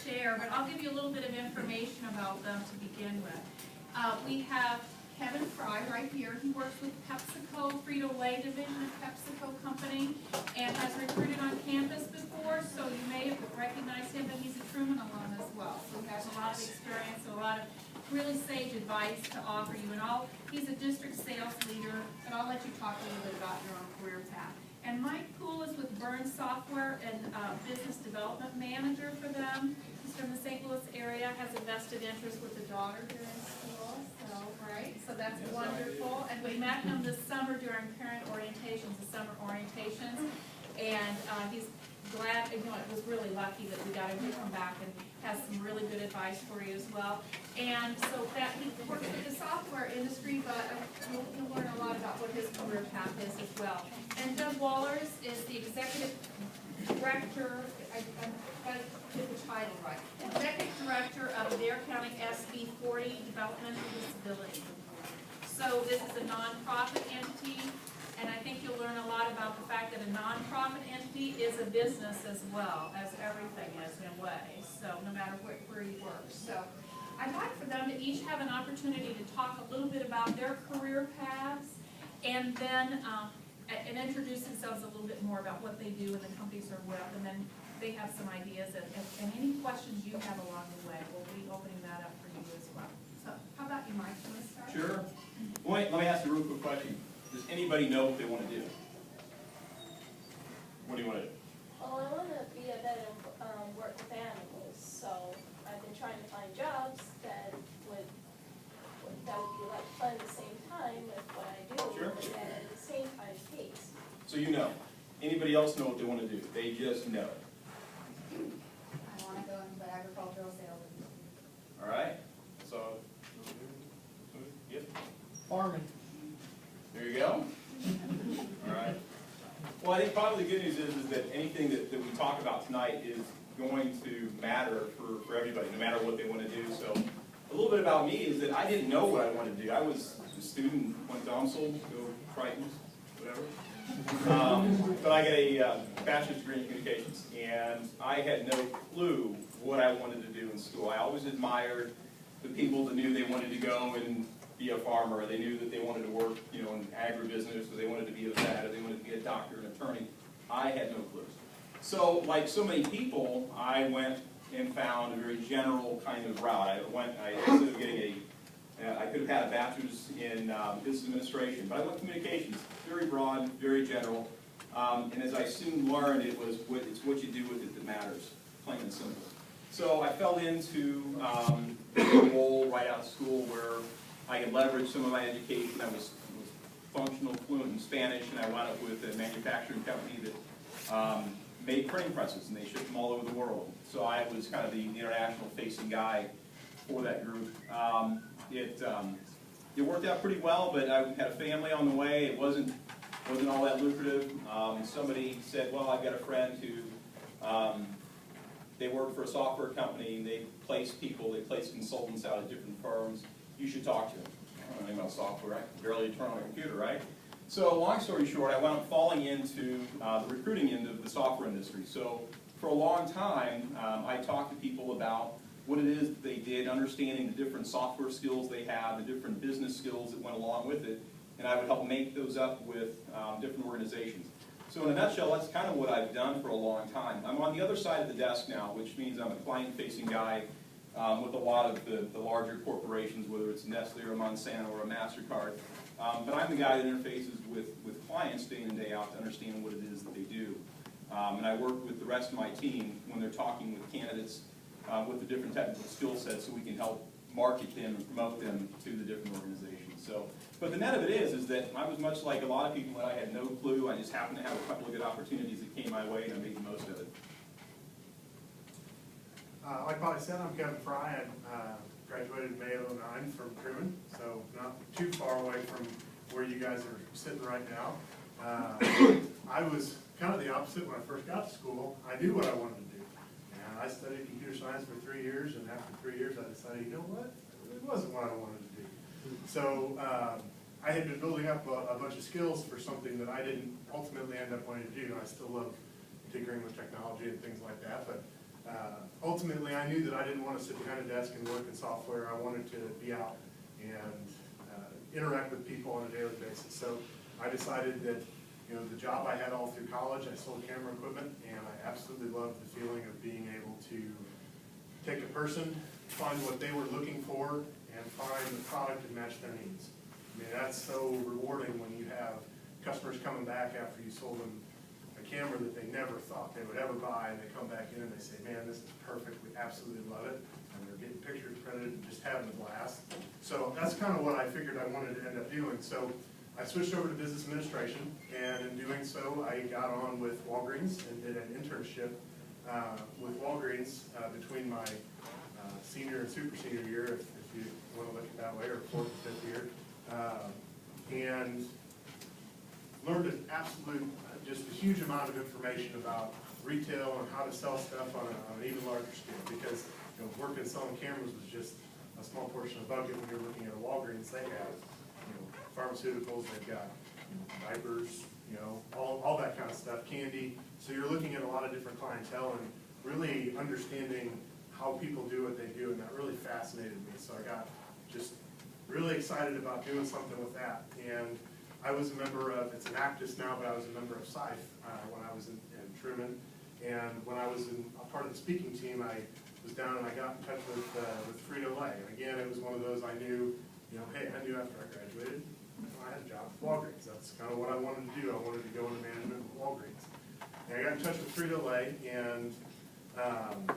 share, but I'll give you a little bit of information about them to begin with. We have Kevin Fry right here. He works with PepsiCo, Frito-Lay division of PepsiCo company, and has recruited on campus before, so you may have recognized him, but he's a Truman alum as well. So he has a lot of experience and a lot of really sage advice to offer you. And he's a district sales leader, and I'll let you talk a little bit about your own career path. And Mike Poole is with Burns Software and business development manager for them. He's from the St. Louis area, has a vested interest with the daughter here in school. So that's wonderful. And we met him this summer during parent orientations, the summer orientations. And he's glad, it was really lucky that we got him to come back and has some really good advice for you as well. And so that he works with the software industry, but you'll learn a lot about what his career path is as well. And Doug Wallers is the executive director, I'm trying to get the title right, executive director of Adair County SB 40 Developmental Disability. So this is a nonprofit entity, and I think you'll learn a lot about the fact that a nonprofit entity is a business as well, as everything is in a way, so no matter where you work. So I'd like for them to each have an opportunity to talk a little bit about their career paths, and then and introduce themselves a little bit more about what they do and the companies they're with, and then they have some ideas, and any questions you have along the way, we'll be opening that up for you as well. So how about you, Mike? You want to start? Sure. Well, let me ask you a real quick question. Does anybody know what they want to do? What do you want to do? Well, I want to be a vet and work with animals, so I've been trying to find jobs that would be like fun at the same time with what I do, Sure. but then at the same time pace. So you know. Anybody else know what they want to do? They just know. I want to go into the agricultural sales industry. All right? So, yep. Farming. There you go. All right. Well, I think probably the good news is that anything that we talk about tonight is going to matter for everybody, no matter what they want to do. So a little bit about me is that I didn't know what I wanted to do. I was a student, went to UMSL, go Tritons, whatever. But I got a bachelor's degree in communications, and I had no clue what I wanted to do in school. I always admired the people that knew they wanted to go and be a farmer, or they knew that they wanted to work, in agribusiness, or they wanted to be a vet, or they wanted to be a doctor, an attorney. I had no clue. So, like so many people, I went and found a very general kind of route. Instead of getting I could have had a bachelor's in business administration, but I went communications, very broad, very general. And as I soon learned, it's what you do with it that matters, plain and simple. So I fell into a role right out of school where I could leverage some of my education. I was functional, fluent in Spanish, and I wound up with a manufacturing company that made printing presses, and they shipped them all over the world. So I was kind of the international facing guy for that group. It worked out pretty well, but I had a family on the way. It wasn't all that lucrative. Somebody said, well, I've got a friend who, they work for a software company, and they place people, they place consultants out at different firms. You should talk to them. I don't know anything about software. I can barely turn on a computer, right? So long story short, I wound up falling into the recruiting end of the software industry. So for a long time, I talked to people about what it is that they did, understanding the different software skills they have, the different business skills that went along with it, and I would help make those up with different organizations. So in a nutshell, that's kind of what I've done for a long time. I'm on the other side of the desk now, which means I'm a client-facing guy with a lot of the larger corporations, whether it's Nestle or Monsanto or a MasterCard. But I'm the guy that interfaces with clients day in and day out to understand what it is that they do. And I work with the rest of my team when they're talking with candidates with the different technical skill sets so we can help market them and promote them to the different organizations. So, but the net of it is that I was much like a lot of people that I had no clue. I just happened to have a couple of good opportunities that came my way, and I made the most of it. Like Polly said, I'm Kevin Fry. I graduated in May of '09 from Truman, so not too far away from where you guys are sitting right now. I was kind of the opposite when I first got to school. I knew what I wanted to do. And I studied computer science for 3 years, and after 3 years I decided, you know what, it wasn't what I wanted to do. So I had been building up a bunch of skills for something that I didn't ultimately end up wanting to do. I still love tinkering with technology and things like that, but Ultimately, I knew that I didn't want to sit behind a desk and work in software. I wanted to be out and interact with people on a daily basis. So I decided that, you know, the job I had all through college, I sold camera equipment, and I absolutely loved the feeling of being able to take a person, find what they were looking for, and find the product that matched their needs. I mean, that's so rewarding when you have customers coming back after you sold them a camera that they never thought they would ever buy, and they come back in and they say, man, this is perfect, we absolutely love it, and they're getting pictures printed and just having a blast. So that's kind of what I figured I wanted to end up doing. So I switched over to business administration, and in doing so, I got on with Walgreens and did an internship with Walgreens between my senior and super senior year, if you want to look at it that way, or fourth and fifth year, and learned an absolute, just a huge amount of information about retail and how to sell stuff on an even larger scale, because, you know, working selling cameras was just a small portion of the bucket. When you're looking at a Walgreens, they have, you know, pharmaceuticals, they've got diapers, you know, all that kind of stuff, candy. So you're looking at a lot of different clientele and really understanding how people do what they do, and that really fascinated me. So I got just really excited about doing something with that. And I was a member of, it's an Actus now, but I was a member of SIFE when I was in Truman. And when I was a part of the speaking team, I was down and I got in touch with Frito-Lay. And again, it was one of those I knew, you know, hey, I knew after I graduated, I had a job with Walgreens. That's kind of what I wanted to do. I wanted to go into management with Walgreens. And I got in touch with Frito-Lay and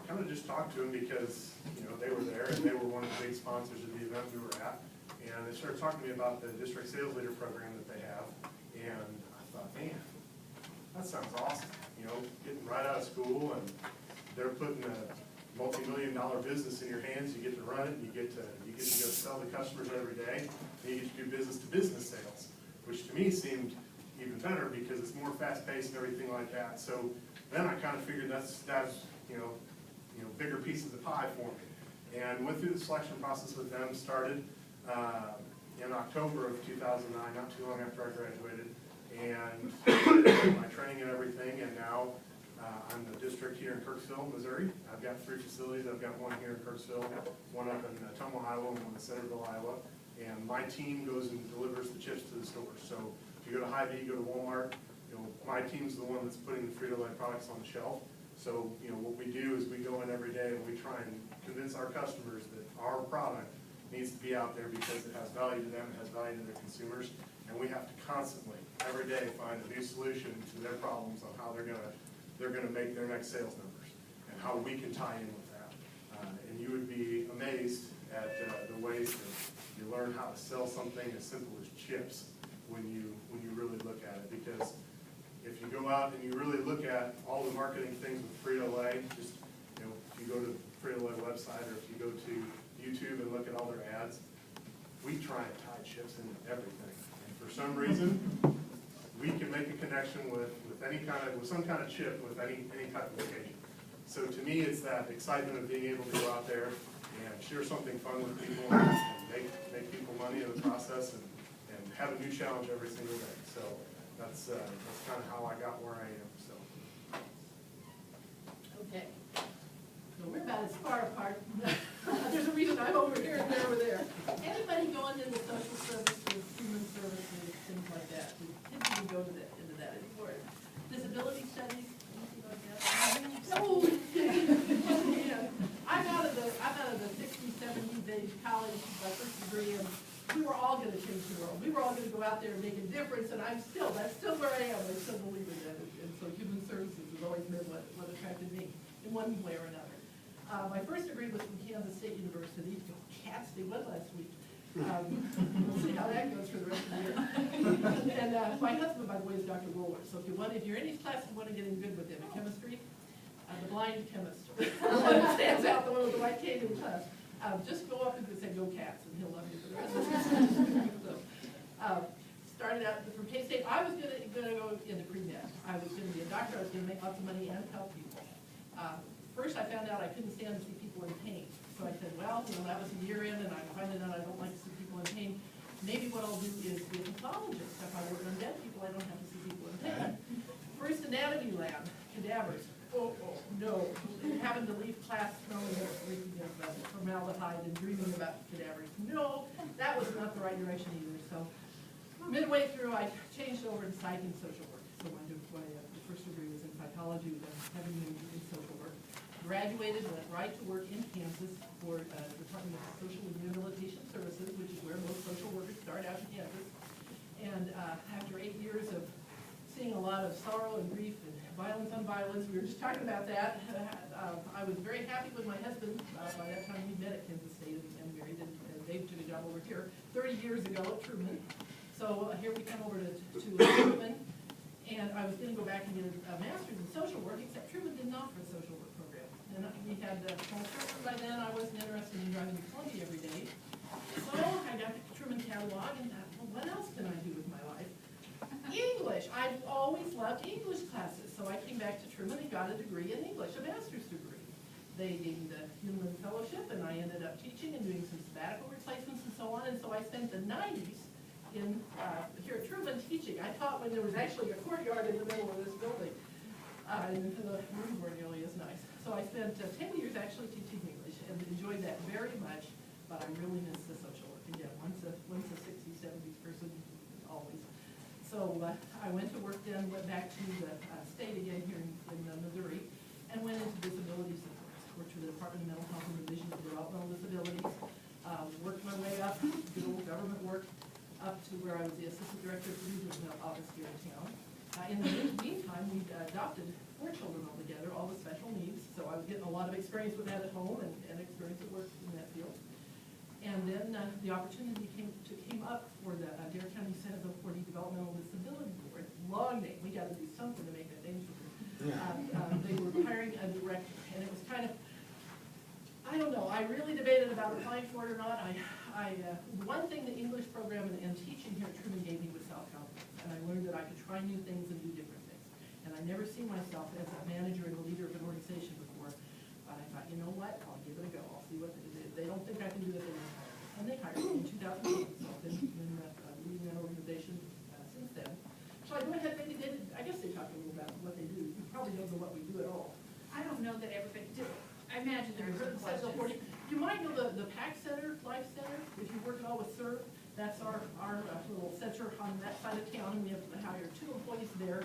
kind of just talked to them because, you know, they were there and they were one of the big sponsors of the event we were at. And they started talking to me about the district sales leader program that they have. And I thought, man, that sounds awesome. You know, getting right out of school and they're putting a multi-million-dollar business in your hands. You get to run it, and you get to go sell to customers every day, and you get to do business-to-business sales, which to me seemed even better because it's more fast-paced and everything like that. So then I kind of figured that's you know bigger piece of the pie for me, and went through the selection process with them. Started in October of 2009, not too long after I graduated, and my training and everything, and now. I'm the district here in Kirksville, Missouri. I've got 3 facilities. I've got one here in Kirksville, one up in Tumwa, Iowa, and one in Centerville, Iowa. And my team goes and delivers the chips to the stores. So if you go to Hy-Vee, you go to Walmart, you know, my team's the one that's putting the Frito-Lay products on the shelf. So, you know, what we do is we go in every day and we try and convince our customers that our product needs to be out there because it has value to them, it has value to their consumers. And we have to constantly, every day, find a new solution to their problems on how they're going to make their next sales numbers and how we can tie in with that. And you would be amazed at the ways that you learn how to sell something as simple as chips when you really look at it. Because if you go out and you really look at all the marketing things with Frito-Lay, just, you know, if you go to the Frito-Lay website or if you go to YouTube and look at all their ads, we try and tie chips into everything. And for some reason, we can make a connection with some kind of chip with any type of occasion. So to me, it's that excitement of being able to go out there and share something fun with people and make people money in the process and have a new challenge every single day. So that's kind of how I got where I am. So. Okay. So we're about as far apart. There's a reason I'm over here and they're over there. Anybody going into social services, human services, things like that? We typically go to into that anymore. Disability studies, anything like that? No. Yeah. I'm out of the 60s, 70s age college, my first degree, and we were all going to change the world. We were all going to go out there and make a difference, and that's still where I am. I still believe in that. And so human services has always been what attracted me in one way or another. My first degree was from Kansas State University. Cat State was last week. We'll see how that goes for the rest of the year. And my husband, by the way, is Dr. Roller. So if you're in his class and want to get in good with him in chemistry, the blind chemist, the one that stands out, the one with the white cane in class, just go up and say, "Go Cats," and he'll love you for the rest of the time. So, started out from K-State. I was going to go into pre-med. I was going to be a doctor. I was going to make lots of money and help people. First, I found out I couldn't stand to see people in pain. So I said, well, you know, that was a year in, and I'm finding out I don't like to see people in pain. Maybe what I'll do is be a pathologist. If I work on dead people, I don't have to see people in pain. First anatomy lab, cadavers. no, having to leave class smelling of formaldehyde and dreaming about cadavers. No, that was not the right direction either. So midway through, I changed over to psych and social work. So my first degree was in psychology, then having major in social work. Graduated, went right to work in Kansas for Department of Social and Rehabilitation Services, which is where most social workers start out in Kansas. And after 8 years of seeing a lot of sorrow and grief and violence on violence, we were just talking about that. I was very happy with my husband. By that time, we met at Kansas State and married, and Dave took a job over here 30 years ago at Truman. So here we come over to Truman, and I was going to go back and get a master's in social work, except Truman didn't offer a social work program. And we had small children by then. I wasn't interested in driving to Columbia every day. So I got the Truman catalog and thought, well, what else can I do with my life? English. I've always loved English classes. So I came back to Truman and got a degree in English, a master's degree. They gave me the Human Fellowship, and I ended up teaching and doing some sabbatical replacements and so on. And so I spent the 90s here at Truman teaching. I taught when there was actually a courtyard in the middle of this building. And the rooms weren't nearly as nice. So I spent 10 years actually teaching English and enjoyed that very much, but I really miss the social work. And yeah, once a 60s, 70s person, always. So I went to work then, went back to the state again here in Missouri, and went into disability support. Worked for the Department of Mental Health and Division of Developmental Disabilities. Worked my way up, did old government work, up to where I was the assistant director of the regional office here in town. In the meantime, we adopted 4 children altogether, all with special needs, so I was getting a lot of experience with that at home and experience at work in that field. And then the opportunity came up for the Dare County Senate Bill 40 Developmental Disability Board. Long name, we got to do something to make that name shorter. They were hiring a director, and it was kind of, I don't know, I really debated about applying for it or not. One thing the English program and teaching here at Truman gave me was self-confidence, and I learned that I could try new things and do different things. And I never seen myself as a manager and a leader of an organization before, but I thought, you know what, I'll give it a go. I'll see what they don't think I can do it, and they hired me in 2008, so I've been leading that organization since then. So I go ahead, maybe I guess they talk a little about what they do. You probably don't know what we do at all. I don't know that everybody do. I imagine there are some questions. You might know the PAC Center, Life Center, if you work at all with CERB. That's our little center on that side of town, and we have hired 2 employees there.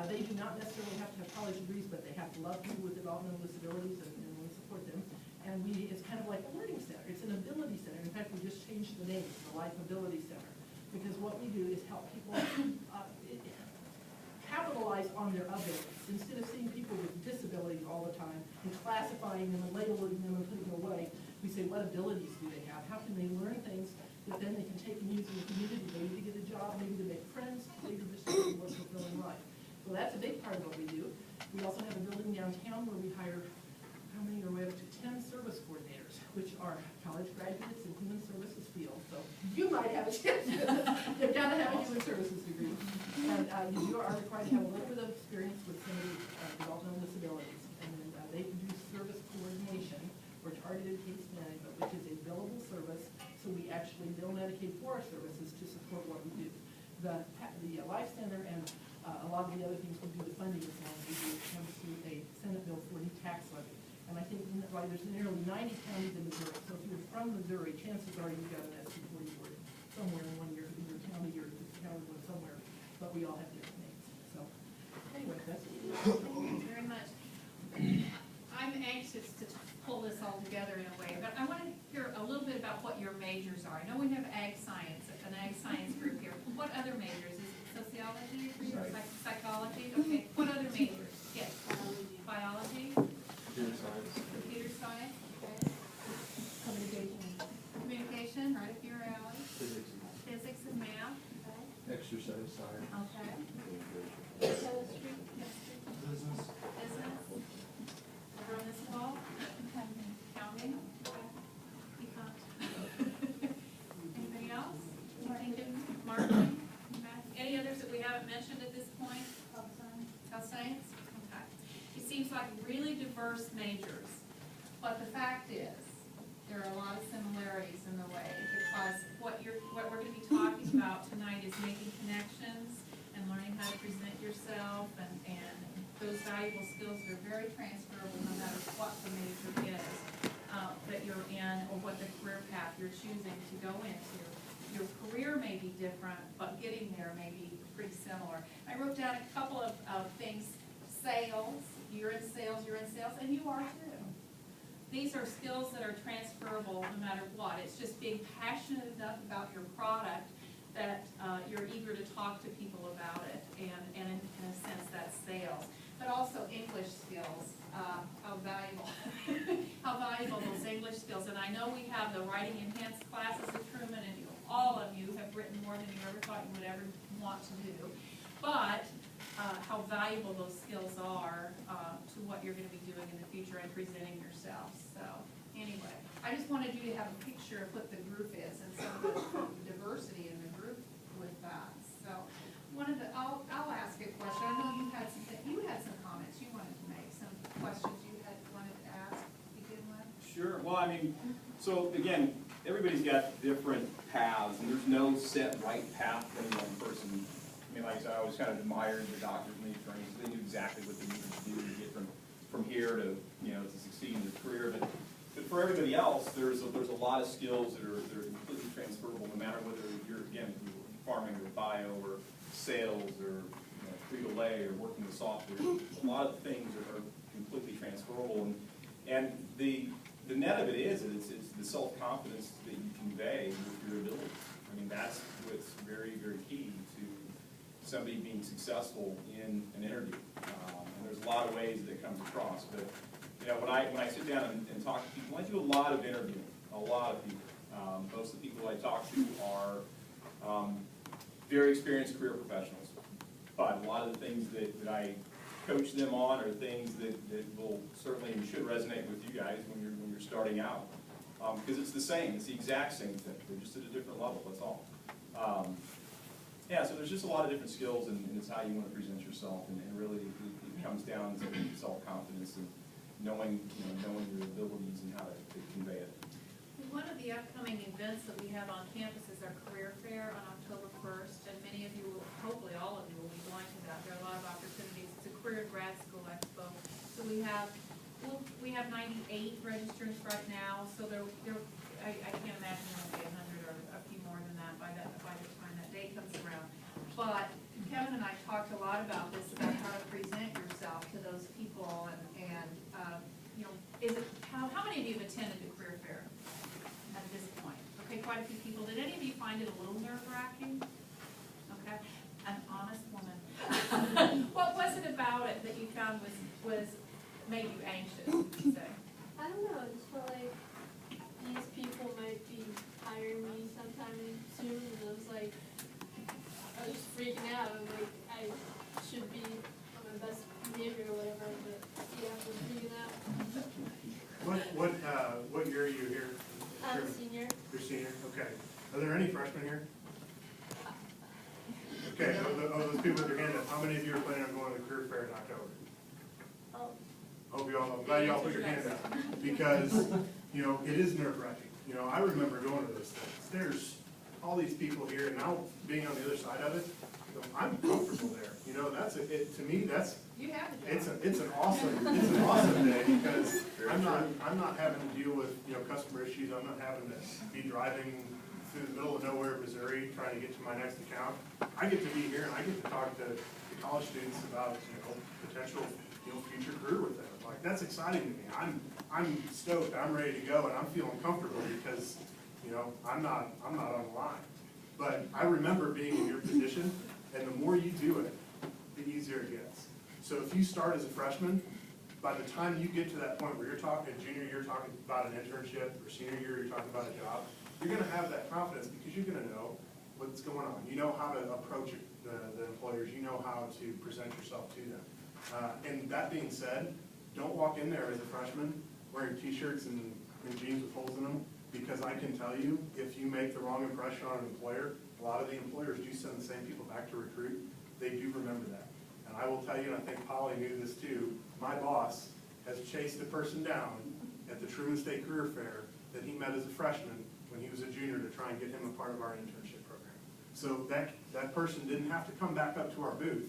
They do not necessarily have to have college degrees, but they have to love people with developmental disabilities, and we support them. And it's kind of like a learning center. It's an ability center. In fact, we just changed the name to the Life Ability Center, because what we do is help people capitalize on their abilities. Instead of seeing people with disabilities all the time and classifying them and labeling them and putting them away, we say, what abilities do they have? How can they learn things that then they can take and use in the community, maybe to get a job, maybe to make friends, maybe just to live a more fulfilling life. So that's a big part of what we do. We also have a building downtown where we hire, how many are we up to? 10 service coordinators, which are college graduates in human services field. So you might have a chance. You've got to have a human services degree. And you are required to have a little bit of experience with somebody with developmental disabilities. And then they can do service coordination or targeted case management, which is a billable service. So we actually bill Medicaid for our services to support what we do. The Life Center and a lot of the other things we do, the funding as long as we do, comes through a Senate Bill 40 tax levy. And I think there's nearly 90 counties in Missouri. So if you're from Missouri, chances are you've got an SB 40 board somewhere in one year, either county or county one somewhere. But we all have different names. So anyway, that's what we do. Thank you very much. I'm anxious to pull this all together in a way, but I want to hear a little bit about what your majors are. I know we have ag science, an ag science group here. What other majors? Is it sociology or psychology? Okay. What other majors? Yes. Biology. Computer science. Okay. Communication, right up your alley. Physics and math. Exercise science. Okay. Chemistry. Business. Business. Over on this wall. Counting. Econ. Anything else? Thinking, marketing, math? Any others that we haven't mentioned at this point? Health science? Okay. It seems like really diverse majors, but the fact is, there are a lot of similarities in the way, because what we're going to be talking about tonight is making connections and learning how to present yourself and those valuable skills that are very transferable no matter what the major is that you're in or what the career path you're choosing to go into. Your career may be different, but getting there may be pretty similar. I wrote down a couple of things. Sales, you're in sales, and you are too. These are skills that are transferable no matter what. It's just being passionate enough about your product that you're eager to talk to people about it, and in a sense that's sales. But also English skills, how valuable, how valuable those English skills. And I know we have the writing enhanced classes at Truman, and all of you have written more than you ever thought you would ever want to do. But how valuable those skills are to what you're going to be doing in the future and presenting yourself. So anyway, I just wanted you to have a picture of what the group is and some of the diversity in the group with that. So I'll ask a question. I know you had some comments you wanted to make, some questions you wanted to ask to begin with. Sure. Well, I mean, so again, everybody's got different paths, and there's no set right path for any one person. I mean, like I said, I always kind of admired the doctors and the attorneys. They knew exactly what they needed to do to get from here to, to succeed in their career. But for everybody else, there's a lot of skills that are completely transferable, no matter whether you're, again, farming or bio or sales or Frito-Lay or working with software. A lot of things are completely transferable, and the net of it is it's the self-confidence that you convey with your abilities. I mean, that's what's very, very key to somebody being successful in an interview. And there's a lot of ways that it comes across, but when I sit down and talk to people, I do a lot of interviewing, a lot of people. Most of the people I talk to are very experienced career professionals, but a lot of the things that I coach them on are things that will certainly and should resonate with you guys when you're starting out, because it's the same, it's the exact same thing. They're just at a different level. That's all. Yeah, so there's just a lot of different skills, and it's how you want to present yourself, and really it comes down to self-confidence and knowing your abilities and how to convey it. One of the upcoming events that we have on campus is our career fair on October 1st, and many of you will, hopefully all of you will be going to that. There are a lot of opportunities. It's a career and grad school expo. So we have 98 registrants right now, so I can't imagine there will be 100 or a few more than that by the time that day comes around. But Kevin and I talked a lot about this, about how to present yourself to those people, and how many of you have attended the career fair at this point? Okay, quite a few people. Did any of you find it a little nerve-wracking? Okay, an honest woman. What was it about it that you found was made you anxious, you say? I don't know, I just felt like these people might be hiring me sometime soon, and I was like, I was freaking out. I'm like, I should be on my best behavior or whatever, but yeah, I was freaking out. What year are you here? I'm a senior. You're senior, okay. Are there any freshmen here? Okay, of those people with their hand up, how many of you are planning on going to the career fair in October? Hope you all, I'm glad you all put your hand up, because, it is nerve-wracking. I remember going to those things. There's all these people here, and now being on the other side of it, I'm comfortable there. To me, that's, You have the job. it's an awesome day, because I'm not having to deal with, customer issues. I'm not having to be driving through the middle of nowhere, Missouri, trying to get to my next account. I get to be here, and I get to talk to the college students about, potential, future career with them. Like, that's exciting to me. I'm stoked. I'm ready to go, and I'm feeling comfortable because, I'm not on the line. But I remember being in your position, and the more you do it, the easier it gets. So if you start as a freshman, by the time you get to that point where you're talking junior year, talking about an internship, or senior year, you're talking about a job, you're gonna have that confidence because you're gonna know what's going on. You know how to approach the employers. You know how to present yourself to them. And that being said, don't walk in there as a freshman wearing t-shirts and jeans with holes in them, because I can tell you, if you make the wrong impression on an employer, a lot of the employers do send the same people back to recruit. They do remember that. And I will tell you, and I think Polly knew this too, my boss has chased a person down at the Truman State Career Fair that he met as a freshman when he was a junior to try and get him a part of our internship program. So that person didn't have to come back up to our booth.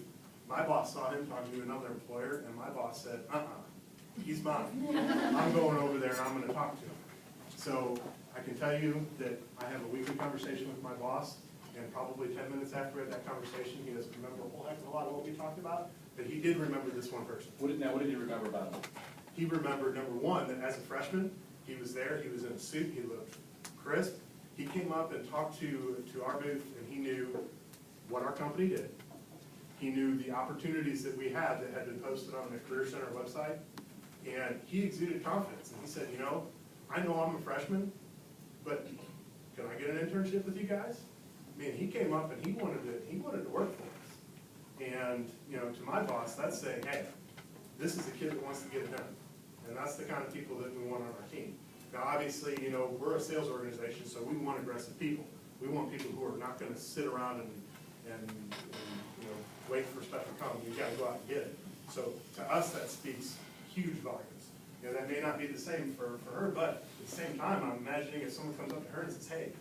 My boss saw him talking to another employer, and my boss said, he's mine. I'm going over there and I'm gonna talk to him. So I can tell you that I have a weekly conversation with my boss, and probably 10 minutes after we had that conversation, he doesn't remember a whole heck of a lot of what we talked about, but he did remember this one person. What did you remember about him? He remembered, number one, that as a freshman, he was there, he was in a suit, he looked crisp. He came up and talked to our booth, and he knew what our company did. He knew the opportunities that we had that had been posted on the Career Center website, and he exuded confidence. And he said, you know I'm a freshman, but can I get an internship with you guys? Man, he came up and he wanted to work for us. And, to my boss, that's saying, hey, this is a kid that wants to get it done. And that's the kind of people that we want on our team. Now, obviously, we're a sales organization, so we want aggressive people. We want people who are not gonna sit around and wait for stuff to come. You gotta go out and get it. So to us, that speaks huge volumes. That may not be the same for her, but at the same time, I'm imagining if someone comes up to her and says, hey,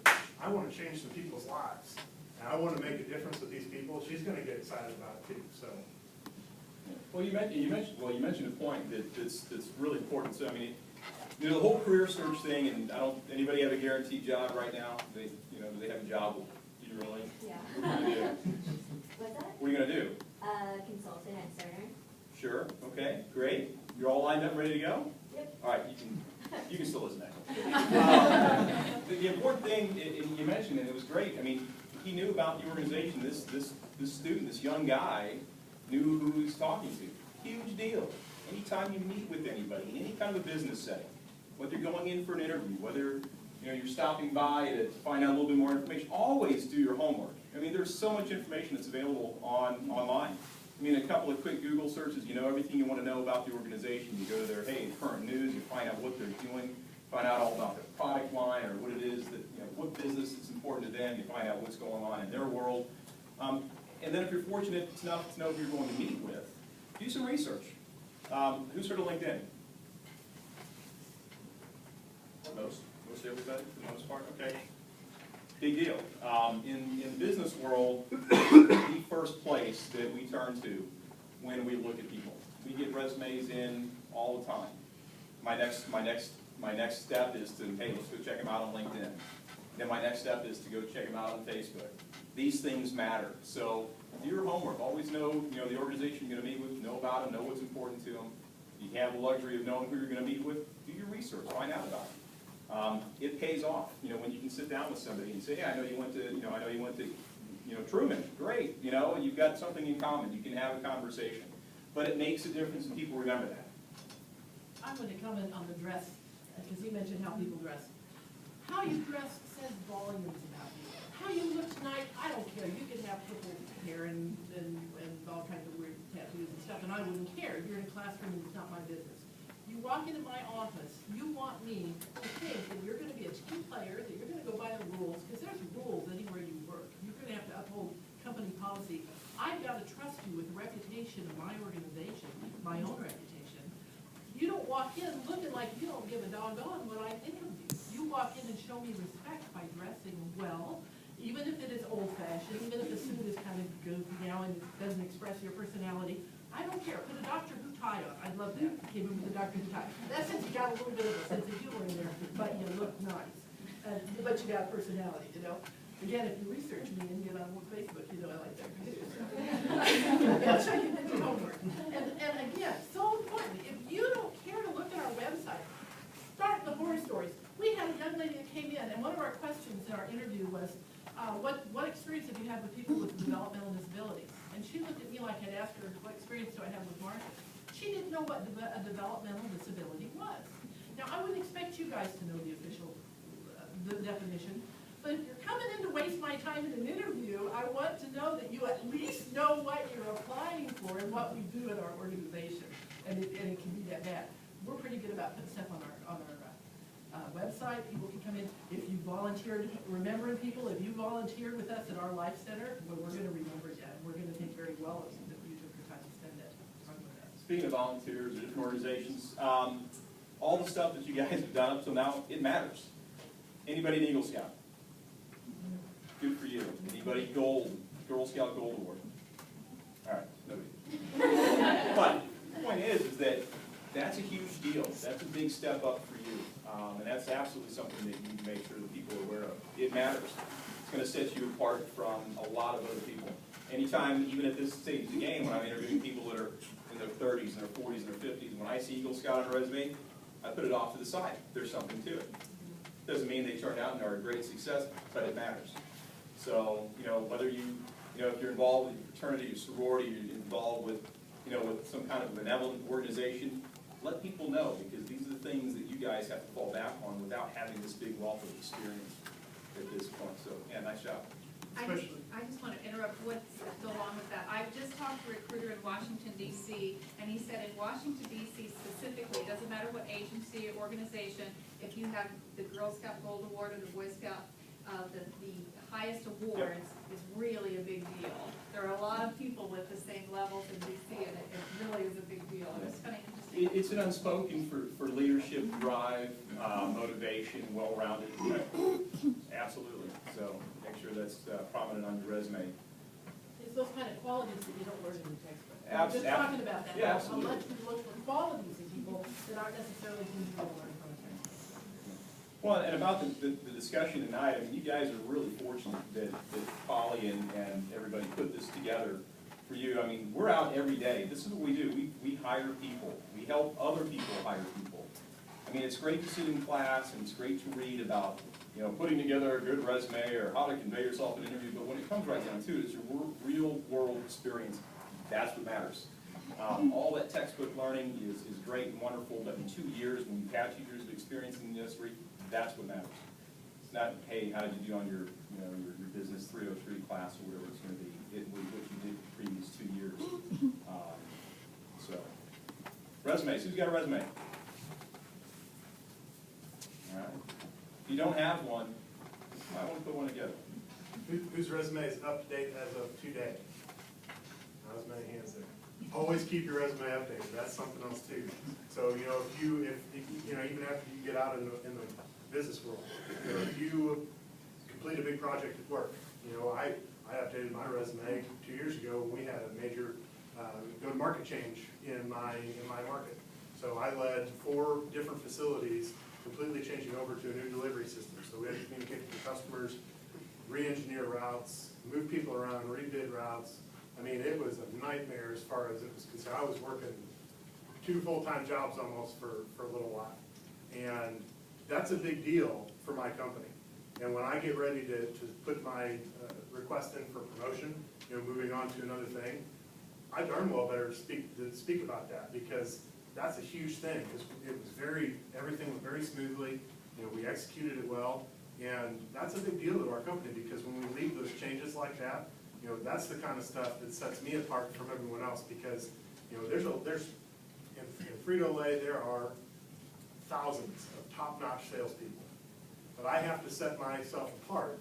I want to change some people's lives, and I want to make a difference with these people, she's going to get excited about it too. So, Well, you mentioned a point that's really important. So, I mean, the whole career search thing, and anybody have a guaranteed job right now? Do they have a job? Do you really? Yeah. What are you gonna do? What's that? What are you gonna do? Consultant at Cerner. Sure, okay, great. You're all lined up, ready to go? Yep. All right, you can still listen now. The important thing, and you mentioned it, it was great. I mean, he knew about the organization. This student, this young guy, knew who he was talking to. Huge deal. Anytime you meet with anybody, in any kind of a business setting, whether you're going in for an interview, whether you're stopping by to find out a little bit more information, always do your homework. I mean, there's so much information that's available online. I mean, a couple of quick Google searches, you know everything you want to know about the organization. You go to their, current news, you find out what they're doing, find out all about their product line or what it is that, what business is important to them. You find out what's going on in their world. And then if you're fortunate enough to know who you're going to meet with, do some research. Who's heard of LinkedIn? Most everybody, for the most part, okay. Big deal. In the business world, the first place that we turn to when we look at people. We get resumes in all the time. My next step is to, hey, let's go check them out on LinkedIn. Then my next step is to go check them out on Facebook. These things matter. So do your homework. Always know, the organization you're going to meet with, know about them, know what's important to them. You have the luxury of knowing who you're going to meet with. Do your research. Find out about it. It pays off, when you can sit down with somebody and say, yeah, I know you went to Truman, great, you've got something in common, you can have a conversation. But it makes a difference and people remember that. I'm going to comment on the dress, because he mentioned how people dress. How you dress says volumes about you. How you look tonight, I don't care. You can have purple hair and all kinds of weird tattoos and stuff, and I wouldn't care. You're in a classroom and it's not my business. You walk into my office, you want me to think that you're going to be a team player, that you're going to go by the rules, because there's rules anywhere you work. You're going to have to uphold company policy. I've got to trust you with the reputation of my organization, my own reputation. You don't walk in looking like you don't give a doggone what I think of you. You walk in and show me respect by dressing well, even if it is old-fashioned, even if the suit is kind of goofy now and it doesn't express your personality. I don't care. Put a Doctor Who tie on. I'd love that. Came in with a Doctor Who tie. That's since you got a little bit of a sense of humor in there, but you look nice. But you got personality, Again, if you research me and get on Facebook, I like that too. So. That's how you did your homework. And again, so important. If you don't care to look at our website, start the horror stories. We had a young lady that came in, and one of our questions in our interview was, what experience have you had with people with developmental disabilities? And she looked at me like I'd asked her, what experience do I have with marketing? She didn't know what a developmental disability was. Now, I wouldn't expect you guys to know the official the definition, but if you're coming in to waste my time in an interview, I want to know that you at least know what you're applying for and what we do in our organization. And it can be that bad. We're pretty good about putting stuff on our website. People can come in. If you volunteered, remembering people, if you volunteered with us at our Life Center, well, we're going to remember you. We're going to think very well of you that you took your time to spend that time with us. Speaking of volunteers or different organizations, all the stuff that you guys have done up till now, it matters. Anybody an Eagle Scout? Good for you. Anybody Girl Scout Gold Award? All right, nobody. But the point is that that's a huge deal. That's a big step up for you. And that's absolutely something that you need to make sure that people are aware of. It matters. It's going to set you apart from a lot of other people. Anytime, even at this stage of the game, when I'm interviewing people that are in their 30s and their 40s and their 50s, when I see Eagle Scout on a resume, I put it off to the side. There's something to it. Doesn't mean they turned out and are a great success, but it matters. So, whether if you're involved with your fraternity, your sorority, you're involved with, with some kind of benevolent organization, let people know, because these are the things that you guys have to fall back on without having this big wealth of experience at this point. So, yeah, nice job. I just want to interrupt what's go along with that. I've just talked to a recruiter in Washington DC, and he said in Washington DC specifically, it doesn't matter what agency or organization, if you have the Girl Scout Gold Award or the Boy Scout, the highest awards is really a big deal. There are a lot of people with the same levels in DC, and it really is a big deal. It's kind of interesting. It's an unspoken for leadership, drive, motivation, well-rounded. Absolutely. So make sure that's prominent on your resume. It's those kind of qualities that you don't learn in the textbook. Abs- Just talking about that. Yeah, absolutely. How much we look for qualities in people that aren't necessarily things you will learn from a textbook. Well, and about the discussion tonight, I mean, you guys are really fortunate that Polly and everybody put this together for you. I mean, we're out every day. This is what we do. We hire people. We help other people hire people. I mean, it's great to sit in class, and it's great to read about, putting together a good resume or how to convey yourself in an interview, but when it comes right down to it, it's your real-world experience. That's what matters. All that textbook learning is great and wonderful, but in 2 years, when you've had 2 years of experience in the industry, that's what matters. It's not, hey, how did you do on your business 303 class or whatever it's going to be. It was what you did the previous 2 years. So, resumes. Who's got a resume? All right. If you don't have one, you might want to put one together. Whose resume is up to date as of today? Not as many hands there. Always keep your resume updated. That's something else too. So, if even after you get out in the business world, if you complete a big project at work, I updated my resume 2 years ago when we had a major go-to-market change in my market. So I led 4 different facilities completely changing over to a new delivery system. So we had to communicate with the customers, re-engineer routes, move people around, rebid routes. I mean, it was a nightmare as far as it was concerned. I was working 2 full-time jobs almost for a little while. And that's a big deal for my company. And when I get ready to put my request in for promotion, moving on to another thing, I darn well better speak about that, because that's a huge thing. It was everything went very smoothly. We executed it well, and that's a big deal to our company, because when we leave those changes like that, that's the kind of stuff that sets me apart from everyone else. Because there's in Frito-Lay there are thousands of top-notch salespeople, but I have to set myself apart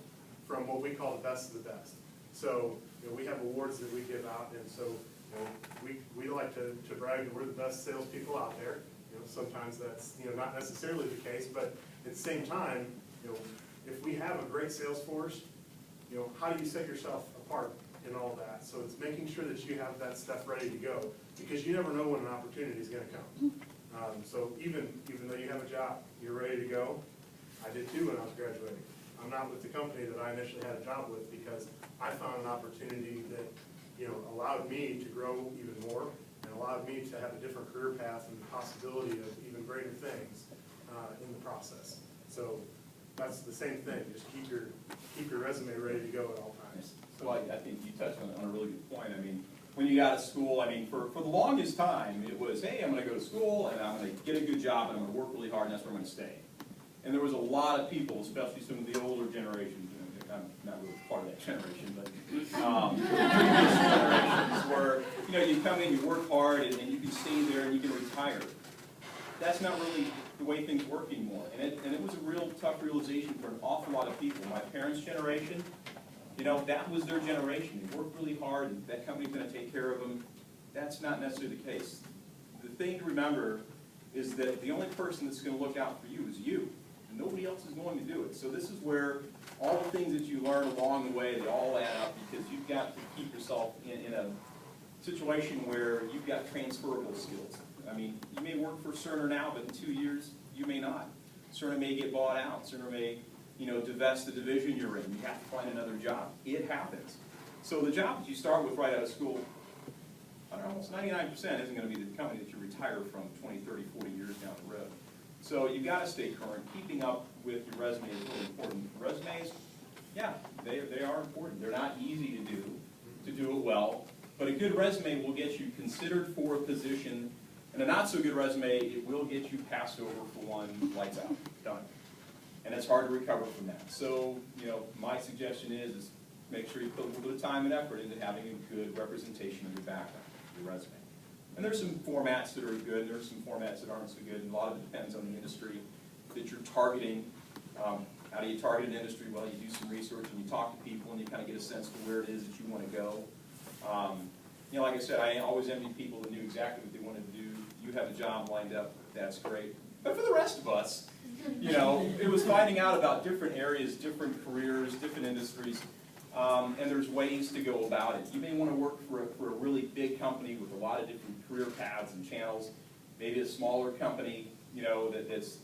from what we call the best of the best. So we have awards that we give out, and so we like to brag that we're the best salespeople out there. Sometimes that's not necessarily the case, but at the same time, if we have a great sales force, how do you set yourself apart in all that? So it's making sure that you have that stuff ready to go, because you never know when an opportunity is going to come. So even though you have a job, you're ready to go. I did too when I was graduating. I'm not with the company that I initially had a job with, because I found an opportunity that allowed me to grow even more, and allowed me to have a different career path and the possibility of even greater things in the process. So that's the same thing. Just keep your resume ready to go at all times. Well, I think you touched on a really good point. I mean, when you got to school, I mean, for the longest time, it was, hey, I'm going to go to school, and I'm going to get a good job, and I'm going to work really hard, and that's where I'm going to stay. And there was a lot of people, especially some of the older generations, I'm not really part of that generation, but previous generations where, you come in, you work hard, and you can stay there, and you can retire. That's not really the way things work anymore. And it was a real tough realization for an awful lot of people. My parents' generation, that was their generation. They worked really hard, and that company's going to take care of them. That's not necessarily the case. The thing to remember is that the only person that's going to look out for you is you. And nobody else is going to do it. So this is where all the things that you learn along the way, they all add up, because you've got to keep yourself in situation where you've got transferable skills. I mean, you may work for Cerner now, but in 2 years, you may not. Cerner may get bought out. Cerner may, divest the division you're in. You have to find another job. It happens. So the job that you start with right out of school, I don't know, almost 99% isn't going to be the company that you retire from 20, 30, 40 years down the road. So you've got to stay current. Keeping up with your resume is really important. Resumes, yeah, they are important. They're not easy to do it well, but a good resume will get you considered for a position, and a not so good resume, it will get you passed over for one, lights out, done. And it's hard to recover from that. So, my suggestion is make sure you put a little bit of time and effort into having a good representation of your background, your resume. And there's some formats that are good, and there's some formats that aren't so good, and a lot of it depends on the industry that you're targeting. How do you target an industry? Well, you do some research and you talk to people and you kind of get a sense for where it is that you want to go. Like I said, I always envy people that knew exactly what they wanted to do. You have a job lined up, that's great. But for the rest of us, it was finding out about different areas, different careers, different industries, and there's ways to go about it. You may want to work for a really big company with a lot of different career paths and channels. Maybe a smaller company, that's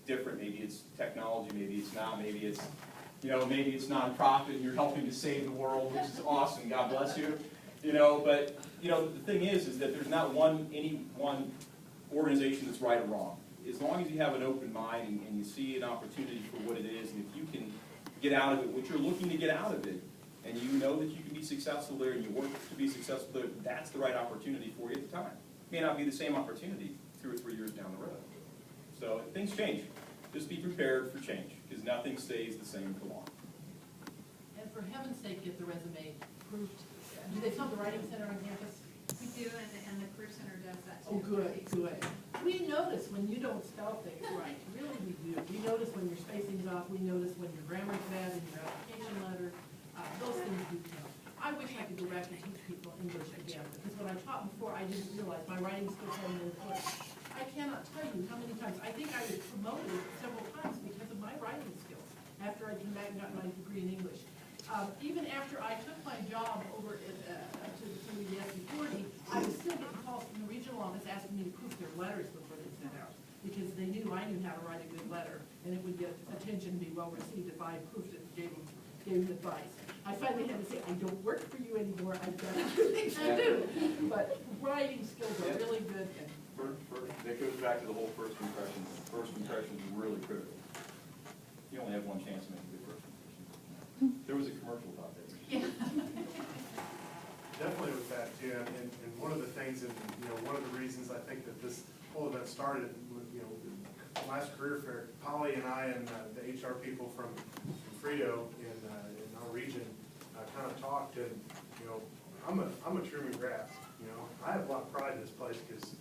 different. Maybe it's technology, maybe it's not, maybe it's, maybe it's nonprofit and you're helping to save the world, which is awesome. God bless you. But the thing is that there's not any one organization that's right or wrong. As long as you have an open mind and you see an opportunity for what it is, and if you can get out of it what you're looking to get out of it, and you know that you can be successful there and you work to be successful there, that's the right opportunity for you at the time. It may not be the same opportunity 2 or 3 years down the road. So things change. Just be prepared for change, because nothing stays the same for long. And for heaven's sake, get the resume approved. Do they still have the Writing Center on campus? We do, and the Career Center does that too. Oh, good. We notice when you don't spell things right. Really, we do. We notice when you're spacing it off. We notice when your grammar's bad in your application letter. Those things we know. I wish I could go back and teach people English again, because when I taught before, I didn't realize my writing skills hadn't been good. I cannot tell you how many times. I think I was promoted several times because of my writing skills after I came back and got my degree in English. Even after I took my job over to the SB40, I was still getting calls from the regional office asking me to proof their letters before they sent out, because they knew I knew how to write a good letter, and it would get attention and be well received if I proofed it and gave them advice. I finally had to say, I don't work for you anymore, I've got other things to do. But writing skills are really good. That goes back to the whole first impression. First impression is really critical. You only have one chance to make a good first impression. There was a commercial about that. Yeah. Definitely with that, too, and one of the things, and one of the reasons I think that this whole event started, last career fair, Polly and I and the HR people from Frito in our region kind of talked, and I'm a Truman grad. I have a lot of pride in this place because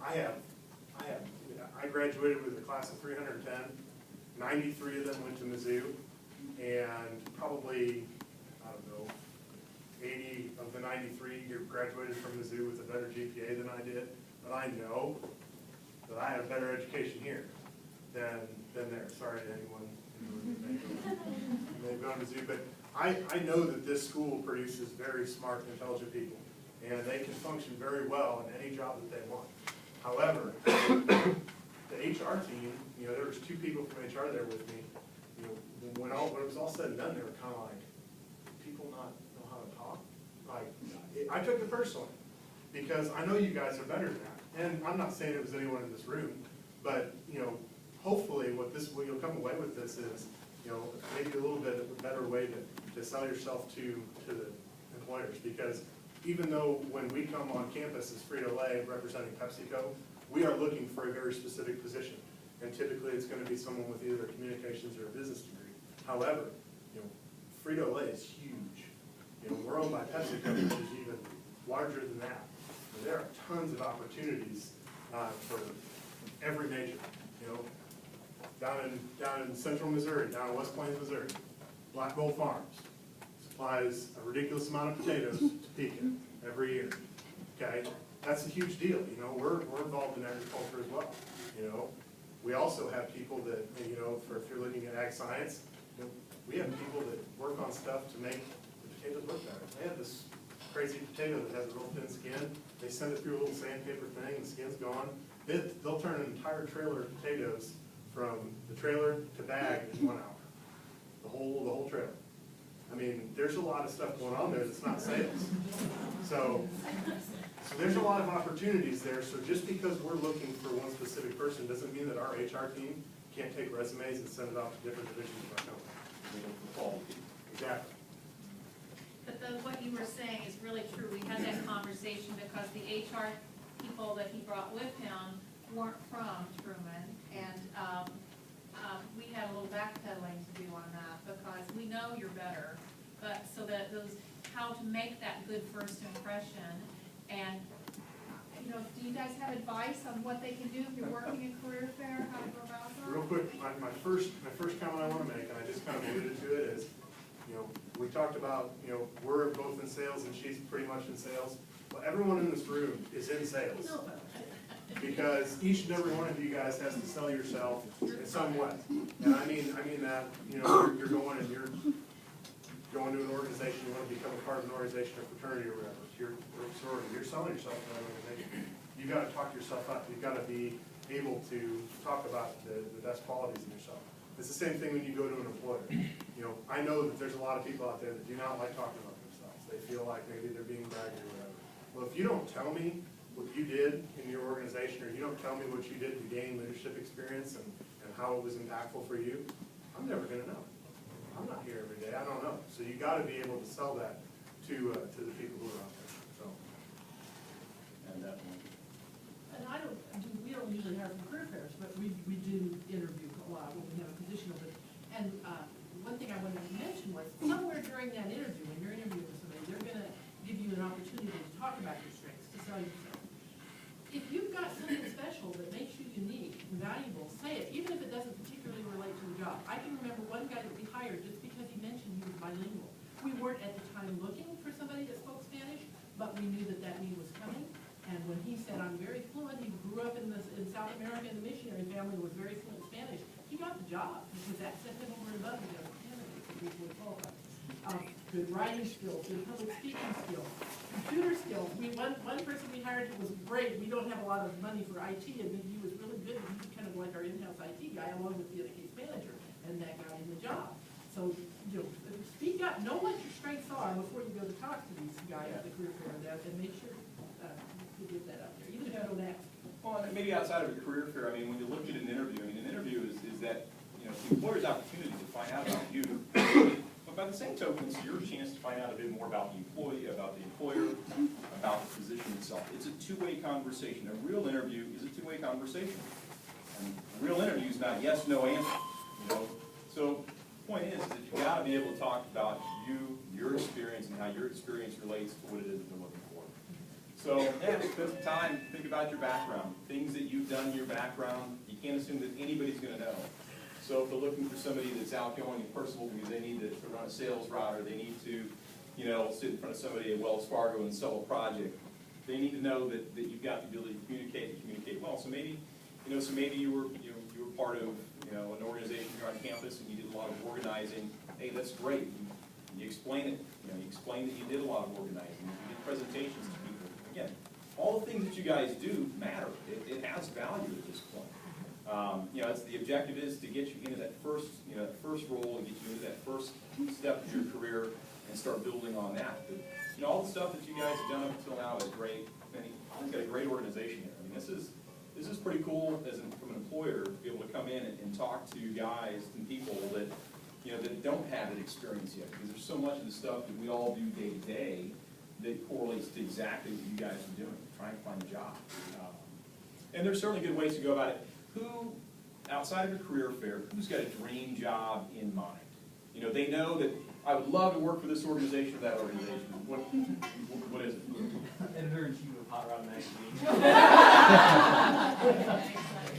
I graduated with a class of 310. 93 of them went to Mizzou, and probably, I don't know, 80 of the 93 graduated from Mizzou with a better GPA than I did. But I know that I have better education here than there. Sorry to anyone who may have gone to Mizzou, but I know that this school produces very smart, intelligent people, and they can function very well in any job that they want. However, the HR team, there was 2 people from HR there with me. When it was all said and done, they were kind of like, people not know how to talk? I took it personally, because I know you guys are better than that. And I'm not saying it was anyone in this room, but, hopefully what you'll come away with this is, maybe a little bit of a better way to sell yourself to the employers. Because even though when we come on campus as Frito-Lay representing PepsiCo, we are looking for a very specific position. And typically it's going to be someone with either communications or a business degree. However, Frito-Lay is huge. We're owned by PepsiCo, which is even larger than that. And there are tons of opportunities for every major. Down in central Missouri, down in West Plains, Missouri, Black Gold Farms supplies a ridiculous amount of potatoes to Pekin every year. Okay, that's a huge deal. We're involved in agriculture as well. We also have people that if you're looking at ag science, we have people that work on stuff to make the potatoes look better. They have this crazy potato that has a real thin skin. They send it through a little sandpaper thing, the skin's gone. They'll turn an entire trailer of potatoes from the trailer to bag in 1 hour. The whole trailer. I mean, there's a lot of stuff going on there that's not sales. So there's a lot of opportunities there. So just because we're looking for one specific person doesn't mean that our HR team can't take resumes and send it off to different divisions of our company. Exactly. But what you were saying is really true. We had that conversation because the HR people that he brought with him weren't from Truman, and we had a little backpedaling to do on that because we know you're better, but so that how to make that good first impression. And do you guys have advice on what they can do if you're working in career fair, how to go about that? Real quick, my first comment I want to make, and I just kind of alluded to it, is, we talked about, we're both in sales and she's pretty much in sales. Well, everyone in this room is in sales. Because each and every one of you guys has to sell yourself in some way. And I mean that, you're going and you're going to an organization, you want to become a part of an organization or fraternity or whatever. You're selling yourself in that organization. You've got to talk yourself up. You've got to be able to talk about the best qualities in yourself. It's the same thing when you go to an employer. I know that there's a lot of people out there that do not like talking about themselves. They feel like maybe they're being bragged or whatever. Well, if you don't tell me what you did in your organization, or you don't tell me what you did to gain leadership experience and how it was impactful for you, I'm never going to know. I'm not here every day. I don't know. So you got to be able to sell that to the people who are out there. So. And that one. And we don't usually have career fairs, but we do interview a lot when we have a position open. And one thing I wanted to mention was, somewhere during that interview, when you're interviewing with somebody, they're gonna give you an opportunity to talk about your strengths, to sell yourself. If you've got something special that makes you unique and valuable, say it, even if it doesn't particularly relate to the job. I can remember one guy that we hired just because he mentioned he was bilingual. We weren't at the time looking for somebody that spoke Spanish, but we knew that need was coming. And when he said, I'm very fluent, he grew up in South America in a missionary family, was very fluent Spanish, he got the job, because that set him over and above the other candidates that we would qualify. Good writing skills, good public speaking skills, computer skills. One person we hired who was great, we don't have a lot of money for IT, and he was really good, and he was kind of like our in-house IT guy, along with the other case manager, and that got him the job. So, speak up, know what your strengths are before you go to talk to these guys at the career fair, and make sure to get that out there, even if you don't ask. Well, maybe outside of a career fair, I mean, when you look at an interview, an interview is that, the employer's opportunity to find out about you. But by the same token, it's your chance to find out a bit more about the employee, about the employer, about the position itself. It's a two-way conversation. A real interview is a two-way conversation. And a real interview is not yes, no answer, So the point is that you've got to be able to talk about you, your experience, and how your experience relates to what it is that they're looking for. So, yeah, spend some time, think about your background, things that you've done in your background. You can't assume that anybody's going to know. So if they're looking for somebody that's outgoing and personable because they need to run a sales route, or they need to, sit in front of somebody at Wells Fargo and sell a project, they need to know that you've got the ability to communicate well. So maybe, maybe you were part of, an organization here on campus and you did a lot of organizing. Hey, that's great. You explain it. You explain that you did a lot of organizing. You did presentations to people. Again, all the things that you guys do matter. It has value at this point. It's the objective is to get you into that first role and get you into that first step of your career and start building on that. But, all the stuff that you guys have done up until now is great. And you've got a great organization here. I mean, this is pretty cool from an employer to be able to come in and talk to guys and people that that don't have that experience yet, because there's so much of the stuff that we all do day to day that correlates to exactly what you guys are doing, trying to find a job. And there's certainly good ways to go about it. Who, outside of a career fair, who's got a dream job in mind? They know that I would love to work for this organization or that organization. What is it? Editor-in-chief of Hot Rod Magazine.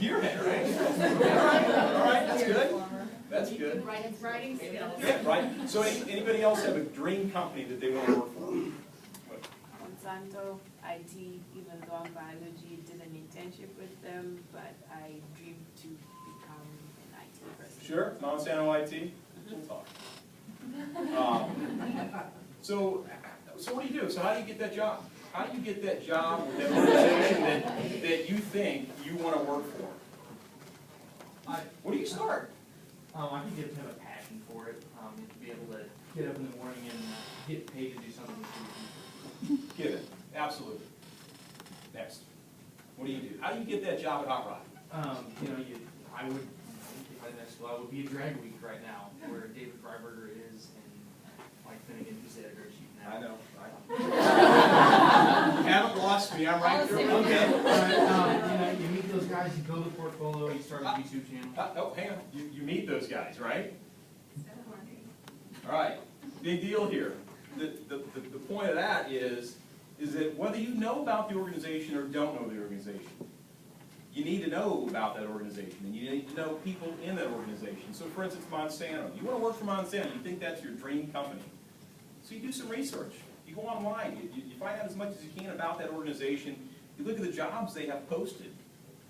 Gearhead, right? All right, that's good. That's good. Writing skills. Yeah, right. So anybody else have a dream company that they want to work for? Monsanto, IT, even though I'm biology, did an internship with them, but I dream to become an IT person. Sure, Monsanto IT. We'll talk. So So what do you do? So how do you get that job? How do you get that job with that organization that you think you want to work for? Where do you start? I think you have to have a passion for it, to be able to get up in the morning and get paid to do something for people. Get it. Absolutely. Next. What do you do? How do you get that job at Hot Rod? I would, if I didn't school, I would be at Drag Week right now, where David Freiberger is, and Mike Finnegan, who's the editor-in-chief now. I know. You haven't lost me. I'm right there. Okay. You meet those guys, you build a portfolio, you start a YouTube channel. Oh, hang on. You meet those guys, right? All right. Big deal here. The point of that is that whether you know about the organization or don't know the organization, you need to know about that organization, and you need to know people in that organization. So for instance, Monsanto. You want to work for Monsanto. You think that's your dream company. So you do some research. You go online. You find out as much as you can about that organization. You look at the jobs they have posted.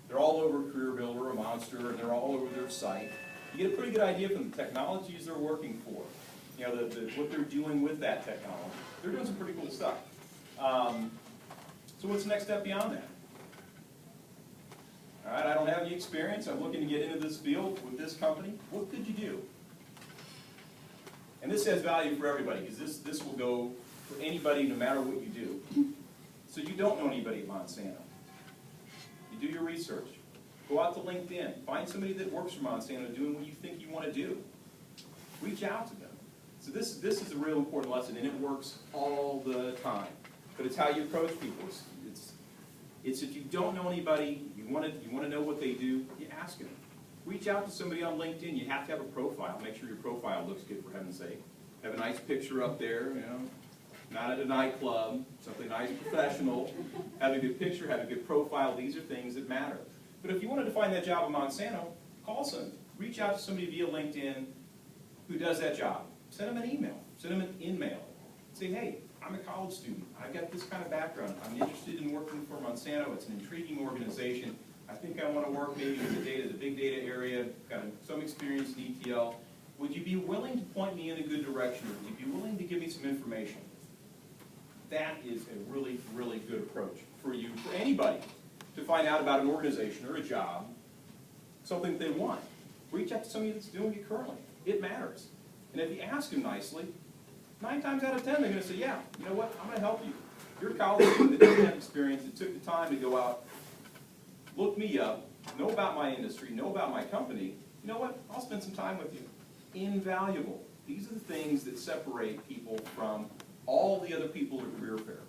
They're all over CareerBuilder or Monster, and they're all over their site. You get a pretty good idea from the technologies they're working for. What they're doing with that technology. They're doing some pretty cool stuff. So what's the next step beyond that? All right, I don't have any experience. I'm looking to get into this field with this company. What could you do? And this has value for everybody, because this will go for anybody no matter what you do. So you don't know anybody at Monsanto. You do your research. Go out to LinkedIn. Find somebody that works for Monsanto doing what you think you want to do. Reach out to them. So this is a real important lesson, and it works all the time. But it's how you approach people. It's if you don't know anybody, you want to know what they do, you ask them. Reach out to somebody on LinkedIn. You have to have a profile. Make sure your profile looks good, for heaven's sake. Have a nice picture up there, not at a nightclub, something nice, professional. Have a good picture, have a good profile. These are things that matter. But if you wanted to find that job at Monsanto, call someone. Reach out to somebody via LinkedIn who does that job. Send them an email. Send them an in-mail. Say, hey, I'm a college student. I've got this kind of background. I'm interested in working for Monsanto. It's an intriguing organization. I think I want to work maybe in the big data area, got some experience in ETL. Would you be willing to point me in a good direction? Would you be willing to give me some information? That is a really, really good approach for you, for anybody, to find out about an organization or a job, something that they want. Reach out to somebody that's doing it currently. It matters. And if you ask them nicely, 9 times out of 10, they're going to say, yeah, you know what, I'm going to help you. You're a college student that doesn't have experience, that took the time to go out, look me up, know about my industry, know about my company. You know what, I'll spend some time with you. Invaluable. These are the things that separate people from all the other people at career fair.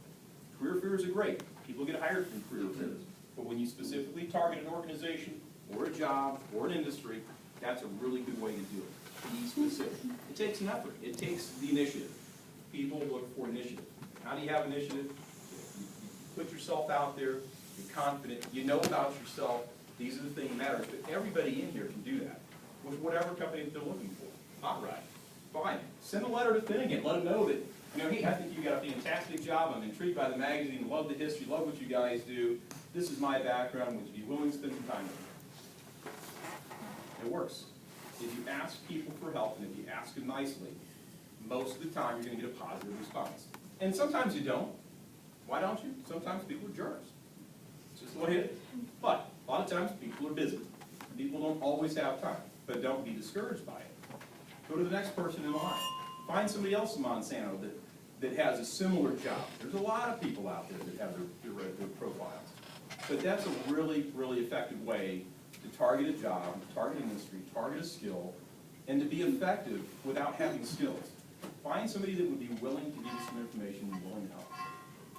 Career fairs are great. People get hired from career fairs. But when you specifically target an organization or a job or an industry, that's a really good way to do it. Be specific. It takes an effort. It takes the initiative. People look for initiative. How do you have initiative? You put yourself out there. You're confident. You know about yourself. These are the things that matter. But everybody in here can do that with whatever company that they're looking for. All right. Fine. Send a letter to Finnegan. Let them know that, hey, I think you got a fantastic job. I'm intrigued by the magazine. Love the history. Love what you guys do. This is my background. Would you be willing to spend some time with me? It works. If you ask people for help, and if you ask them nicely, most of the time you're going to get a positive response. And sometimes you don't. Why don't you? Sometimes people are jerks. It's just the way it is. But a lot of times people are busy. People don't always have time. But don't be discouraged by it. Go to the next person in line. Find somebody else in Monsanto that has a similar job. There's a lot of people out there that have their profiles. But that's a really, really effective way to target a job, target an industry, target a skill, and to be effective without having skills. Find somebody that would be willing to give you some information and willing to help.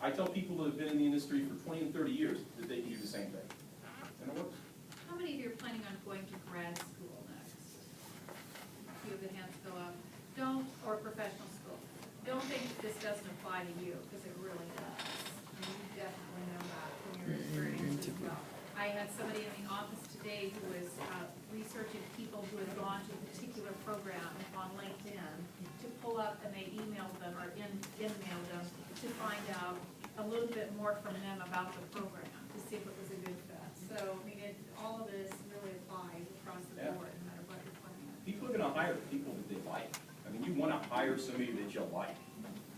I tell people that have been in the industry for 20 and 30 years that they can do the same thing. And it works. How many of you are planning on going to grad school next? A few of the hands go up. Or professional school. Don't think this doesn't apply to you, because it really does. And you definitely know that from your experience as well. I had somebody in the office today who was researching people who had gone to a particular program on LinkedIn to pull up, and they emailed them or in-mailed them to find out a little bit more from them about the program to see if it was a good fit. So, all of this really applies across the board, no matter what you're planning on. People are going to hire people that they like. You want to hire somebody that you like.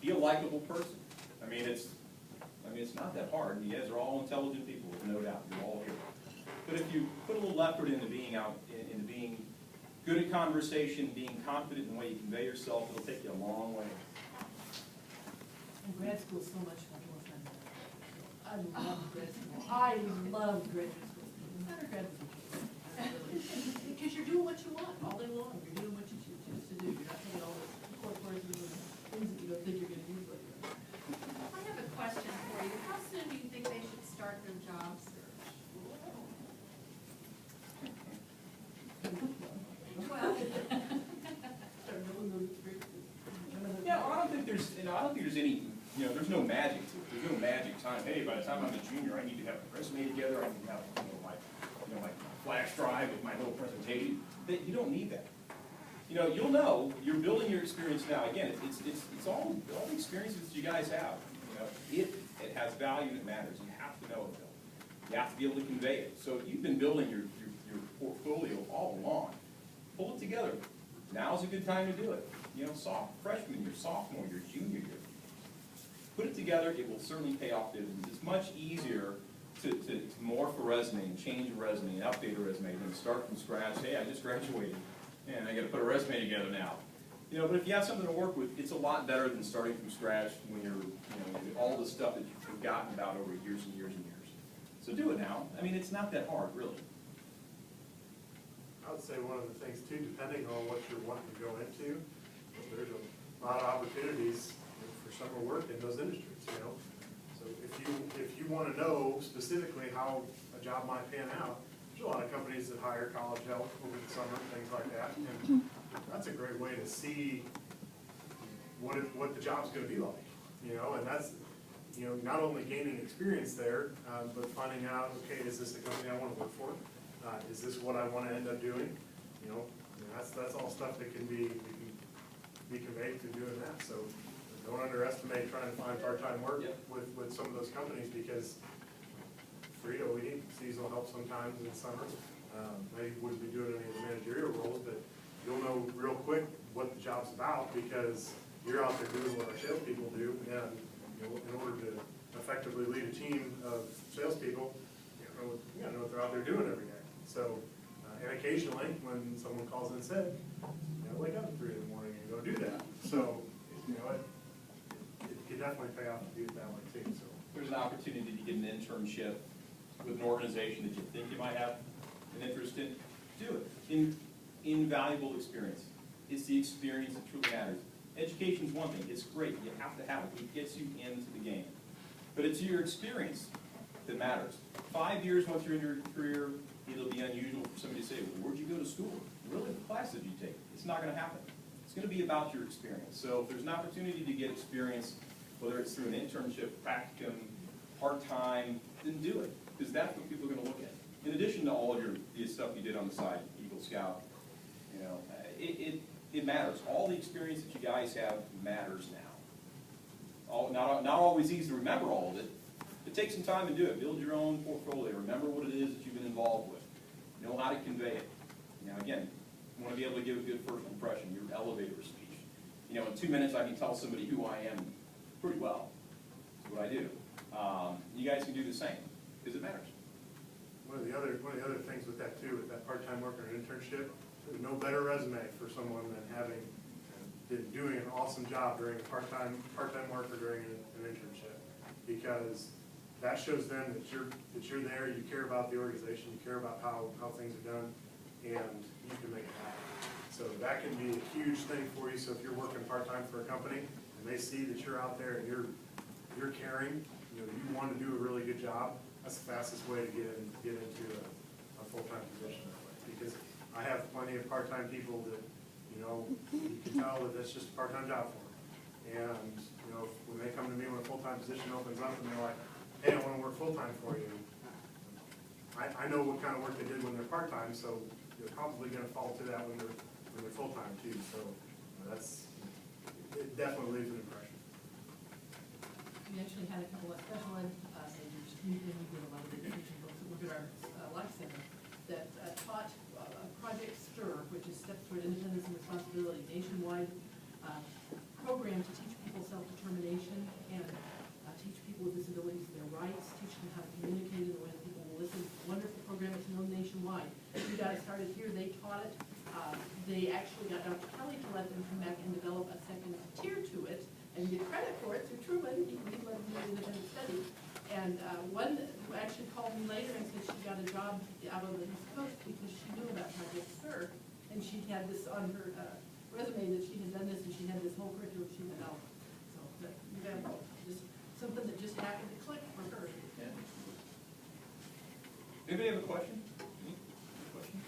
Be a likable person. I mean, it's not that hard. You guys are all intelligent people, no doubt. You're all here. But if you put a little effort into being into being good at conversation, being confident in the way you convey yourself, it'll take you a long way. And grad school is so much fun, I love grad school. I love graduate school, no matter graduate school. Because you're doing what you want all day long, you're doing what you choose to do, you're not taking all those core courses and things that you don't think you're gonna use later. I have a question for you. How soon do you think they should start their job search? Well, Start building those experiences. Yeah, well, I don't think there's any, there's no magic to it. There's no magic time. Hey, by the time I'm a junior, I need to have a resume together. I need to have, my flash drive with my little presentation. You don't need that. You'll know, you're building your experience now. Again, it's all the experiences that you guys have. It has value and it matters. You have to know it though. You have to be able to convey it. So you've been building your portfolio all along. Pull it together. Now's a good time to do it. Freshman year, sophomore year, junior year. Put it together, it will certainly pay off dividends. It's much easier to morph a resume and change a resume and update a resume than start from scratch. Hey, I just graduated and I gotta put a resume together now. But if you have something to work with, it's a lot better than starting from scratch when you're, all the stuff that you've forgotten about over years and years and years. So do it now. I mean, it's not that hard, really. I would say one of the things too, depending on what you're wanting to go into, there's a lot of opportunities for summer work in those industries, So if you want to know specifically how a job might pan out, there's a lot of companies that hire college help over the summer, things like that. And that's a great way to see what the job's going to be like, and that's, not only gaining experience there, but finding out, okay, is this a company I want to work for? Is this what I want to end up doing? That's all stuff that can be conveyed through doing that. So don't underestimate trying to find part-time work with some of those companies, because Frito, we need seasonal help sometimes in the summer. Maybe wouldn't be doing any of the managerial roles, but you'll know real quick what the job's about, because you're out there doing what our salespeople do, and in order to effectively lead a team of salespeople, you gotta know what they're out there doing every day. So, and occasionally, when someone calls in sick, wake up at 3 in the morning and go do that. So, it can definitely pay off to do it that way too. So, There's an opportunity to get an internship with an organization that you think you might have an interest in. Do it. Invaluable experience. It's the experience that truly matters. Education's one thing. It's great. You have to have it. It gets you into the game. But it's your experience that matters. 5 years once you're in your career, it'll be unusual for somebody to say, well, where'd you go to school? Really, what class did you take? It's not going to happen. It's going to be about your experience. So if there's an opportunity to get experience, whether it's through an internship, practicum, part-time, then do it, because that's what people are going to look at. In addition to all of the stuff you did on the side, Eagle Scout, it matters. All the experience that you guys have matters now. Not always easy to remember all of it, but take some time and do it. Build your own portfolio. Remember what it is that you've been involved with. Know how to convey it. Again, you want to be able to give a good first impression, your elevator speech. In 2 minutes I can tell somebody who I am pretty well. That's what I do. You guys can do the same, because it matters. one of the other things with that too, with that part-time work or an internship, there's no better resume for someone than having been doing an awesome job during a part-time work or during an internship, because that shows them that you're there, you care about the organization, you care about how things are done, and you can make it happen. So that can be a huge thing for you. So if you're working part-time for a company and they see that you're out there and you're caring, you want to do a really good job, that's the fastest way to get into a full-time position that way. Because I have plenty of part-time people that, you can tell that that's just a part-time job for them. And, when they come to me when a full-time position opens up and they're like, hey, I want to work full-time for you, I know what kind of work they did when they're part-time, so they're probably going to fall to that when they're full-time too. So it definitely leaves an impression. We actually had a couple of special ed majors, we did a lot of education folks that work at our Life Center that taught Project STIR, which is Steps Toward Independence and Responsibility, nationwide program to teach people self-determination. And actually got Dr. Kelly to let them come back and develop a second tier to it and get credit for it through Truman, he let them do an independent study. And one who actually called me later and said she got a job out on the East Coast because she knew about Project STIR. And she had this on her resume that she had done this and she had this whole curriculum she developed. So that example, just something that just happened to click for her. Yeah. Anybody have a question? Any question?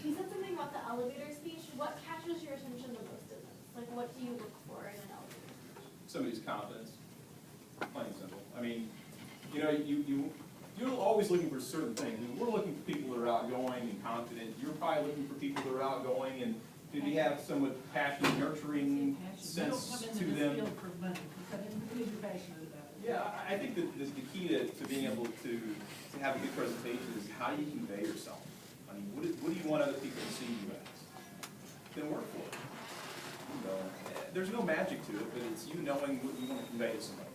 You said something about the elevator speech. What catches your attention the most in this? Like, what do you look for in an elevator speech? Somebody's confidence, plain and simple. I mean, you know, you're always looking for certain things. I mean, we're looking for people that are outgoing and confident. You're probably looking for people that are outgoing and maybe have somewhat passionate, nurturing sense to You don't come into this them. field for money, you come in because you're passionate about it. Yeah, I think that the key to being able to have a good presentation is how do you convey yourself? I mean, what do you want other people to see you as? Then work for it. You know, there's no magic to it, but it's you knowing what you want to convey to somebody.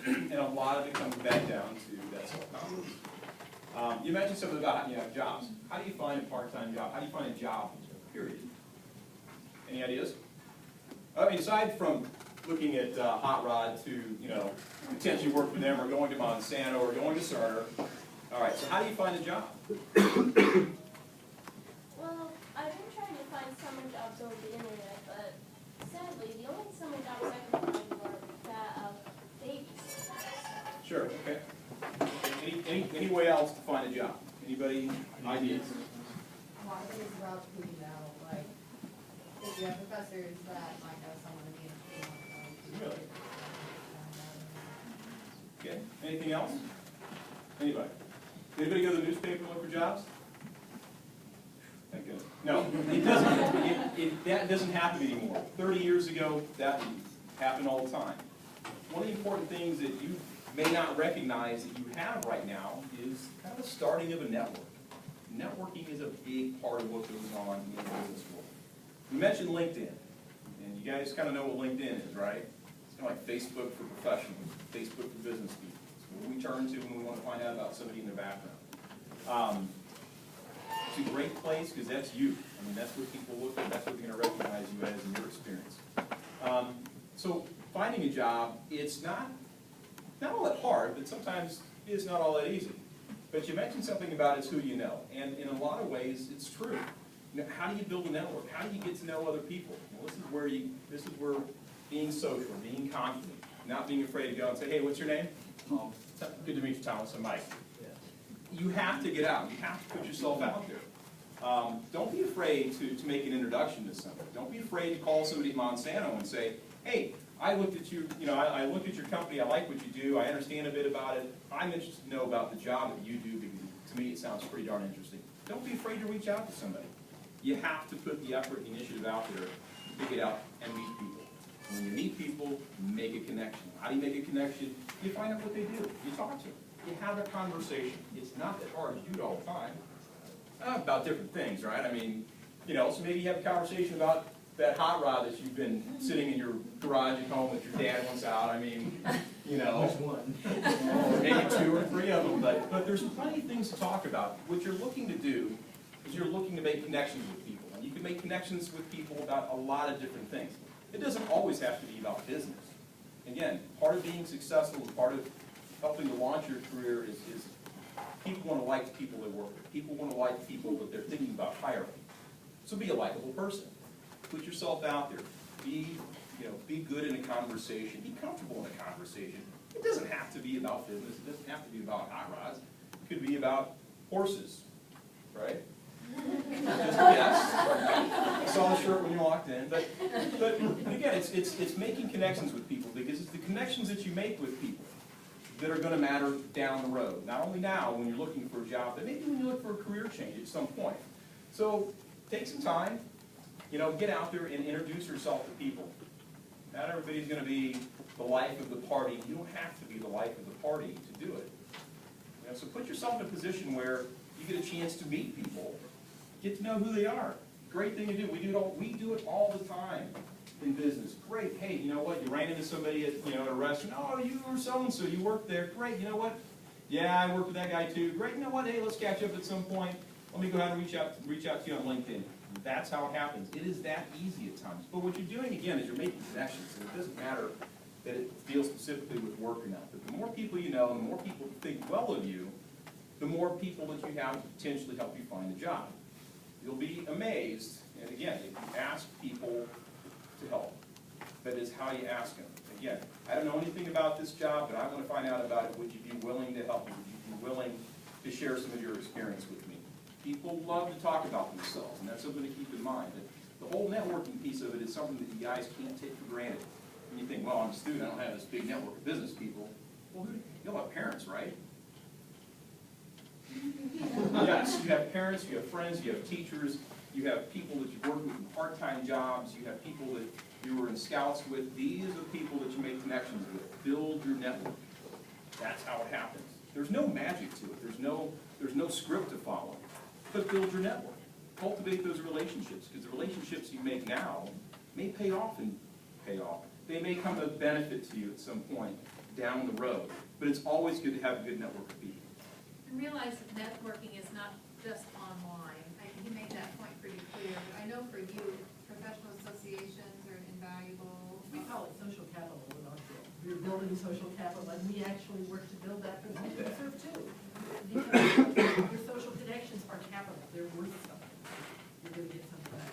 And a lot of it comes back down to that self-confidence. You mentioned something about jobs. How do you find a part-time job? How do you find a job, period? Any ideas? I mean, aside from looking at Hot Rod to, potentially work for them or going to Monsanto or going to Cerner. All right, so how do you find a job? Well, I've been trying to find summer jobs over the internet, but sadly, the only summer jobs I can find are that of babysitters. Sure, okay. Any way else to find a job? Anybody, ideas? A lot of it is about who you know, like, if you have professors that might know someone in the industry. Really? Okay, anything else? Anybody? Anybody go to the newspaper and look for jobs? Thank goodness. No, it doesn't. That doesn't happen anymore. 30 years ago, that happened all the time. One of the important things that you may not recognize that you have right now is kind of the starting of a network. Networking is a big part of what goes on in the business world. We mentioned LinkedIn, and you guys kind of know what LinkedIn is, right? It's kind of like Facebook for professionals, Facebook for business people. It's where we turn to when we want to find out about somebody in their background. It's a great place because that's you. I mean, that's what people look at. That's what they're going to recognize you as in your experience. So finding a job, it's not all that hard, but sometimes it's not all that easy. But you mentioned something about it's who you know, and in a lot of ways, it's true. How do you build a network? How do you get to know other people? Well, this is where being social, being confident, not being afraid to go and say, hey, what's your name? Good to meet you, Thomas. I'm Mike. You have to get out. You have to put yourself out there. Don't be afraid to make an introduction to somebody. Don't be afraid to call somebody at Monsanto and say, hey, I looked at you, I looked at your company, I like what you do, I understand a bit about it, I'm interested to know about the job that you do because to me it sounds pretty darn interesting. Don't be afraid to reach out to somebody. You have to put the effort and initiative out there to get out and meet people. When you meet people, make a connection. How do you make a connection? You find out what they do. You talk to them. You have a conversation. It's not that hard to do it all the time. About different things, right? I mean, so maybe you have a conversation about that hot rod that you've been sitting in your garage at home that your dad wants out. I mean, Which one? or maybe 2 or 3 of them. But there's plenty of things to talk about. What you're looking to do is you're looking to make connections with people. And you can make connections with people about a lot of different things. It doesn't always have to be about business. Again, part of being successful, part of helping to launch your career is people want to like the people they work with. People want to like the people that they're thinking about hiring. So be a likable person. Put yourself out there. Be good in a conversation. Be comfortable in a conversation. It doesn't have to be about business. It doesn't have to be about hot rods. It could be about horses, right? Just a guess. I saw the shirt when you walked in, but again, it's making connections with people because it's the connections that you make with people that are going to matter down the road. Not only now when you're looking for a job, but maybe when you look for a career change at some point. So take some time. Get out there and introduce yourself to people. Not everybody's going to be the life of the party. You don't have to be the life of the party to do it. So put yourself in a position where you get a chance to meet people, get to know who they are. Great thing to do. We do it all the time in business. Great. Hey, you know what? You ran into somebody at a restaurant. Oh, you were so-and-so. You worked there. Great. You know what? Yeah, I worked with that guy too. Great. You know what? Hey, let's catch up at some point. Let me go ahead and reach out to you on LinkedIn. That's how it happens. It is that easy at times. But what you're doing, again, is you're making connections, and it doesn't matter that it deals specifically with work or not. But the more people you know, and the more people think well of you, the more people that you have to potentially help you find a job. You'll be amazed, and again, if you ask people to help, that is how you ask them. Again, I don't know anything about this job, but I want to find out about it. Would you be willing to help me? Would you be willing to share some of your experience with me? People love to talk about themselves, and that's something to keep in mind. That the whole networking piece of it is something that you guys can't take for granted. And you think, well, I'm a student, I don't have this big network of business people. Well, you'll have parents, right? Yes, you have parents, you have friends, you have teachers, you have people that you work with in part-time jobs, you have people that you were in scouts with. These are the people that you make connections with. Build your network. That's how it happens. There's no magic to it. There's no script to follow. But build your network. Cultivate those relationships, because the relationships you make now may pay off and pay off. They may come a benefit to you at some point down the road. But it's always good to have a good network of people. And realize that networking is not just online. He made that point pretty clear. But I know for you, professional associations are invaluable. We call it social capital in our field. We're building social capital, and we actually work to build that for the people we serve too. Because your social connections are capital, they're worth something. You're gonna get something back.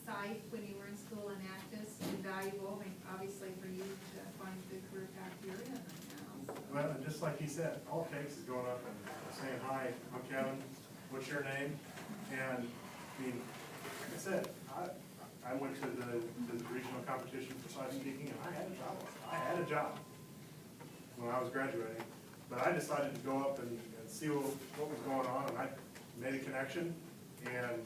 Scythe, when you were in school in Actus, invaluable, I mean, obviously for you to find a good career path you're in right now. So. Well, and just like he said, all it takes is going up and saying, hi, I'm Kevin, what's your name? And, I mean, like I said, I went to the regional competition for science speaking, and I had a job. I had a job when I was graduating. But I decided to go up and see what was going on, and I made a connection, and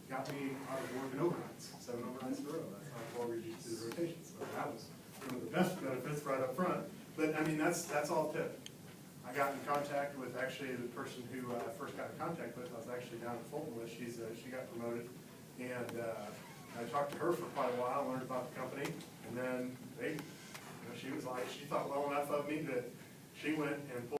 got me out of working overnights, 7 overnights in a row. That's how 12 reduced to the rotation. So that was one of the best benefits right up front. But I mean, that's all it took. I got in contact with actually the person who I first got in contact with. I was actually down at Fulton with. She got promoted, and I talked to her for quite a while, learned about the company, and then she was like, she thought well enough of me that she went and pulled